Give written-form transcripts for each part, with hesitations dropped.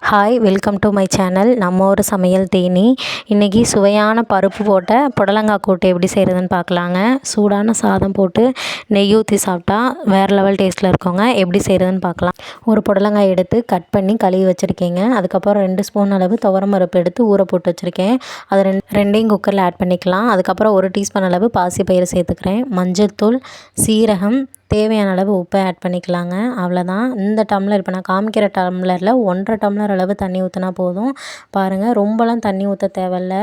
Hi, welcome to my channel. நம்ம ஒரு சமையல் தேனி. இன்றைக்கி சுவையான பருப்பு போட்ட புடலங்காய் கூட்டு எப்படி செய்கிறதுன்னு பார்க்கலாங்க. சூடான சாதம் போட்டு நெய் ஊற்றி சாப்பிட்டா வேறு லெவல் டேஸ்ட்டில் இருக்கோங்க. எப்படி செய்கிறதுன்னு பார்க்கலாம். ஒரு புடலங்காய் எடுத்து கட் பண்ணி கழுவி வச்சுருக்கேங்க. அதுக்கப்புறம் 2 ஸ்பூன் அளவு துவரம்பருப்பு எடுத்து ஊற போட்டு வச்சுருக்கேன். அது ரெண்டையும் குக்கரில் ஆட் பண்ணிக்கலாம். அதுக்கப்புறம் 1 டீஸ்பூன் அளவு பாசிப்பயிறு சேர்த்துக்கிறேன். மஞ்சள் தூள், சீரகம், தேவையான அளவு உப்பை ஆட் பண்ணிக்கலாங்க. அவ்வளோதான். இந்த டம்ளர் இப்போ நான் காமிக்கிற டம்ளரில் 1.5 டம்ளர் அளவு தண்ணி ஊற்றினா போதும். பாருங்கள், ரொம்பலாம் தண்ணி ஊற்ற தேவையில்ல.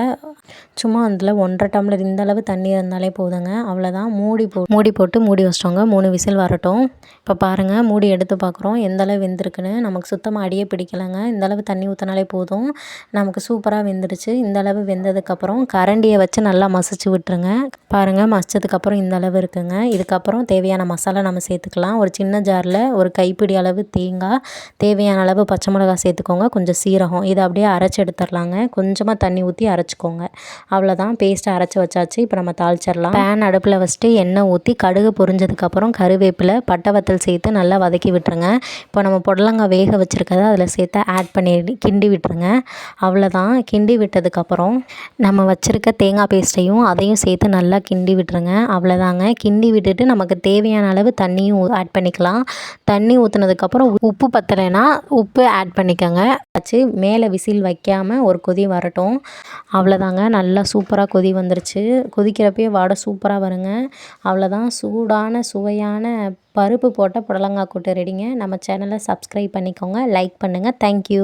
சும்மா அதில் 1.5 டம்ளர் இந்த அளவு தண்ணி இருந்தாலே போதுங்க. அவ்வளோதான். மூடி போட்டு மூடி வச்சிட்டோங்க. 3 விசில் வரட்டும். இப்போ பாருங்கள், மூடி எடுத்து பார்க்குறோம் எந்த அளவு வெந்திருக்குன்னு. நமக்கு சுத்தமாக அடியே பிடிக்கலைங்க. இந்த அளவு தண்ணி ஊற்றினாலே போதும். நமக்கு சூப்பராக வெந்துடுச்சு. இந்த அளவு வெந்ததுக்கப்புறம் கரண்டியை வச்சு நல்லா மசிச்சு விட்டுருங்க. பாருங்கள், மசிச்சதுக்கப்புறம் இந்த அளவு இருக்குங்க. இதுக்கப்புறம் தேவையான மசாலா நம்ம சேர்த்துக்கலாம். ஒரு சின்ன ஜாரில் ஒரு கைப்பிடி அளவு தேங்காய், தேவையான அளவு பச்சை மிளகாய் சேர்த்துக்கோங்க, கொஞ்சம் சீரகம். இதை அப்படியே அரைச்சி எடுத்துடலாங்க. கொஞ்சமாக தண்ணி ஊற்றி அரைச்சிக்கோங்க. அவ்வளோதான், பேஸ்ட்டை அரைச்சி வச்சாச்சு. இப்போ நம்ம தாளிச்சிடலாம். பேன் அடுப்பில் வச்சுட்டு எண்ணெய் ஊற்றி கடுகு பொரிஞ்சதுக்கப்புறம் கருவேப்பிலை, பட்டை வத்தல் சேர்த்து நல்லா வதக்கி விட்டுருங்க. இப்போ நம்ம புடலங்காய் வேக வச்சுருக்கதை அதில் சேர்த்து ஆட் பண்ணி கிண்டி விட்டுருங்க. அவ்வளோதான். கிண்டி விட்டதுக்கப்புறம் நம்ம வச்சுருக்க தேங்காய் பேஸ்ட்டையும் அதையும் சேர்த்து நல்லா கிண்டி விட்டுருங்க. அவ்வளோதாங்க. கிண்டி விட்டுட்டு நமக்கு தேவையான அளவு தண்ணியும் ஆட் பண்ணிக்கலாம். தண்ணி ஊற்றுனதுக்கப்புறம் உப்பு பத்தலைன்னா உப்பு ஆட் பண்ணிக்கோங்க. ஆச்சு. மேலே விசில் வைக்காமல் ஒரு கொதி வரட்டும். அவ்வளோதாங்க. நல்லா சூப்பராக கொதி வந்துருச்சு. கொதிக்கிறப்பயே வாடை சூப்பராக வருங்க. அவ்வளோதான். சூடான சுவையான பருப்பு போட்ட புடலங்காய் கூட்டு ரெடிங்க. நம்ம சேனலை சப்ஸ்கிரைப் பண்ணிக்கோங்க, லைக் பண்ணுங்கள். தேங்க்யூ.